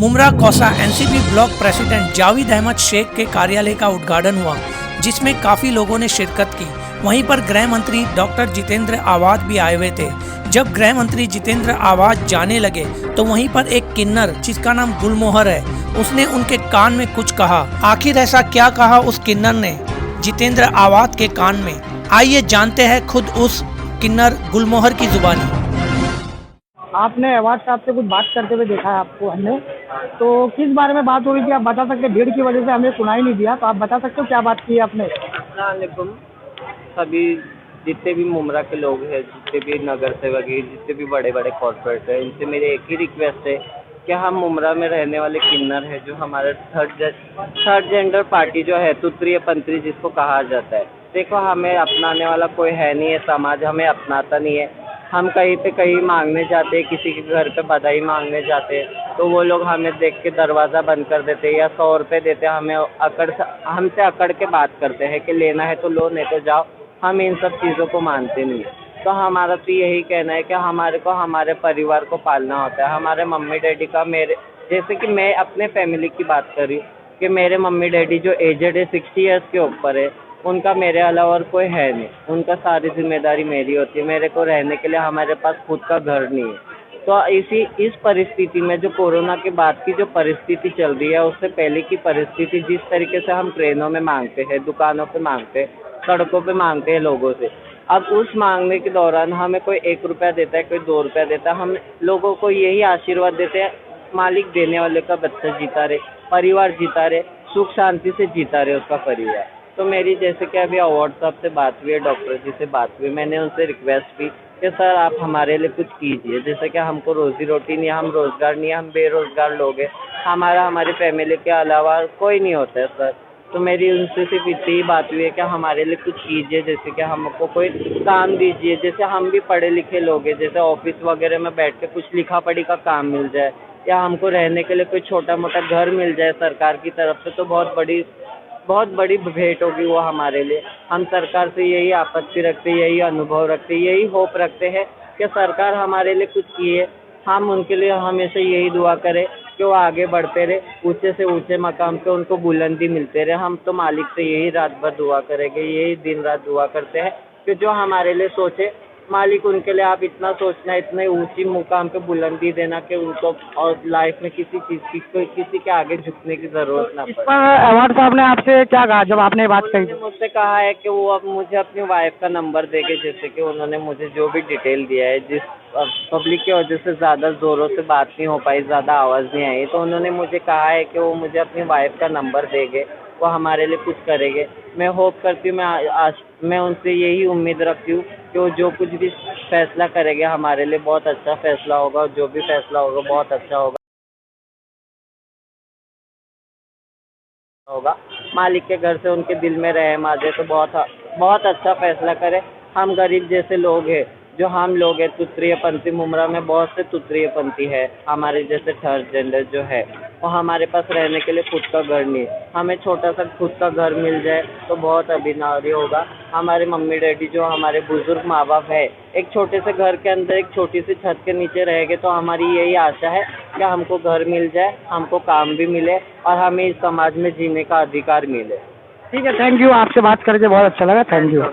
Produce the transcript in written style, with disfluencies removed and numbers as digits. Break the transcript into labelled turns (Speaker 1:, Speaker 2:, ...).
Speaker 1: Mumbra Kausa NCP block president Javed Ahmed Shaikh के कार्यालय का उद्घाटन हुआ, जिसमें काफी लोगों ने शिरकत की। वहीं पर गृह मंत्री डॉक्टर जितेंद्र आवाज भी आए हुए थे। जब गृह मंत्री जितेंद्र आवाज जाने लगे तो वहीं पर एक किन्नर जिसका नाम गुलमोहर है, उसने उनके कान में कुछ कहा। आखिर ऐसा क्या कहा उस किन्नर ने जितेंद्र आवाज के कान में? आइए जानते हैं खुद उस किन्नर गुलमोहर की जुबानी।
Speaker 2: आपने अवाज साहब से कुछ बात करते हुए देखा है आपको हमने, तो किस बारे में बात हो रही थी आप बता सकते हैं? भीड़ की वजह से हमें सुनाई नहीं दिया, तो आप बता सकते हो क्या बात की है आपने?
Speaker 3: अस्सलामुअलैकुम। सभी जितने भी मुमरा के लोग हैं, जितने भी नगर सेवक हैं, जितने भी बड़े बड़े कॉर्पोरेट हैं, इनसे मेरी एक ही रिक्वेस्ट है कि हम मुमरा में रहने वाले किन्नर हैं, जो हमारे थर्ड जेंडर पार्टी जो है, तुतरी पंतरी जिसको कहा जाता है। देखो, हमें अपनाने वाला कोई है नहीं है, समाज हमें अपनाता नहीं है। हम कहीं पे कहीं मांगने जाते हैं, किसी के घर पे बधाई मांगने जाते हैं, तो वो लोग हमें देख के दरवाज़ा बंद कर देते हैं या 100 रुपये देते हैं, हमसे अकड़ के बात करते हैं कि लेना है तो लो, नहीं तो जाओ। हम इन सब चीज़ों को मानते नहीं हैं। तो हमारा तो यही कहना है कि हमारे को हमारे परिवार को पालना होता है। हमारे मम्मी डैडी का जैसे कि मैं अपने फैमिली की बात कर रही हूँ कि मेरे मम्मी डैडी जो एजेड है, 60 ईयर्स के ऊपर है, उनका मेरे अलावा और कोई है नहीं। उनका सारी जिम्मेदारी मेरी होती है। मेरे को रहने के लिए हमारे पास खुद का घर नहीं है। तो इस परिस्थिति में जो कोरोना के बाद की जो परिस्थिति चल रही है, उससे पहले की परिस्थिति, जिस तरीके से हम ट्रेनों में मांगते हैं, दुकानों पे मांगते हैं, सड़कों पे मांगते हैं लोगों से, अब उस मांगने के दौरान हमें कोई 1 रुपया देता है, कोई 2 रुपया देता है। हम लोगों को यही आशीर्वाद देते हैं, मालिक देने वाले का बच्चा जीता रहे, परिवार जीता रहे, सुख शांति से जीता रहे उसका परिवार। तो मेरी जैसे कि अभी अवार्ड साहब से बात हुई है, डॉक्टर जी से बात हुई, मैंने उनसे रिक्वेस्ट की कि सर आप हमारे लिए कुछ कीजिए। जैसे कि हमको रोजी रोटी नहीं है, हम रोज़गार नहीं है, हम बेरोज़गार लोग हैं। हमारी फैमिली के अलावा कोई नहीं होता है सर। तो मेरी उनसे सिर्फ इतनी ही बात हुई है कि हमारे लिए कुछ कीजिए, जैसे कि हमको कोई काम दीजिए। जैसे हम भी पढ़े लिखे लोग हैं, जैसे ऑफिस वगैरह में बैठ के कुछ लिखा पढ़ी का काम मिल जाए, या हमको रहने के लिए कोई छोटा मोटा घर मिल जाए सरकार की तरफ से, तो बहुत बड़ी भेंट होगी वो हमारे लिए। हम सरकार से यही आपत्ति रखते, यही अनुभव रखते, यही होप रखते हैं कि सरकार हमारे लिए कुछ किए। हम उनके लिए हमेशा यही दुआ करें कि वो आगे बढ़ते रहे, ऊंचे से ऊंचे मकाम पे उनको बुलंदी मिलते रहे। हम तो मालिक से यही रात भर दुआ करेंगे, यही दिन रात दुआ करते हैं कि जो हमारे लिए सोचे मालिक, उनके लिए आप इतना सोचना, इतने ऊंची मुकाम पे बुलंदी देना कि उनको और लाइफ में किसी चीज़ की किसी के आगे झुकने की ज़रूरत ना
Speaker 2: इस
Speaker 3: पड़े।
Speaker 2: पर अवार्ड साहब ने आपसे क्या कहा जब आपने बात कही?
Speaker 3: उन्होंने मुझसे कहा है कि वो अब मुझे अपनी वाइफ का नंबर देके, जैसे कि उन्होंने मुझे जो भी डिटेल दिया है, जिस पब्लिक की वजह से ज़्यादा ज़ोरों से बात नहीं हो पाई, ज़्यादा आवाज़ नहीं आई, तो उन्होंने मुझे कहा है कि वो मुझे अपनी वाइफ का नंबर देंगे, वो हमारे लिए कुछ करेंगे। मैं होप करती हूँ, मैं उनसे यही उम्मीद रखती हूँ कि वो जो कुछ भी फैसला करेंगे हमारे लिए बहुत अच्छा फैसला होगा, और जो भी फैसला होगा बहुत अच्छा होगा। मालिक के घर से उनके दिल में रहम आ जाए तो बहुत अच्छा फैसला करे। हम गरीब जैसे लोग हैं, जो हम लोग हैं तुतरीय पंथी, मुमरा में बहुत से तुतरीय पंथी है, हमारे जैसे थर्ड जेंडर जो है, और हमारे पास रहने के लिए खुद का घर नहीं है। हमें छोटा सा खुद का घर मिल जाए तो बहुत अभिनव होगा। हमारे मम्मी डैडी जो हमारे बुजुर्ग माँ बाप है, एक छोटे से घर के अंदर एक छोटी सी छत के नीचे रहेंगे, तो हमारी यही आशा है कि हमको घर मिल जाए, हमको काम भी मिले, और हमें इस समाज में जीने का अधिकार मिले।
Speaker 2: ठीक है, थैंक यू। आपसे बात करके बहुत अच्छा लगा, थैंक यू।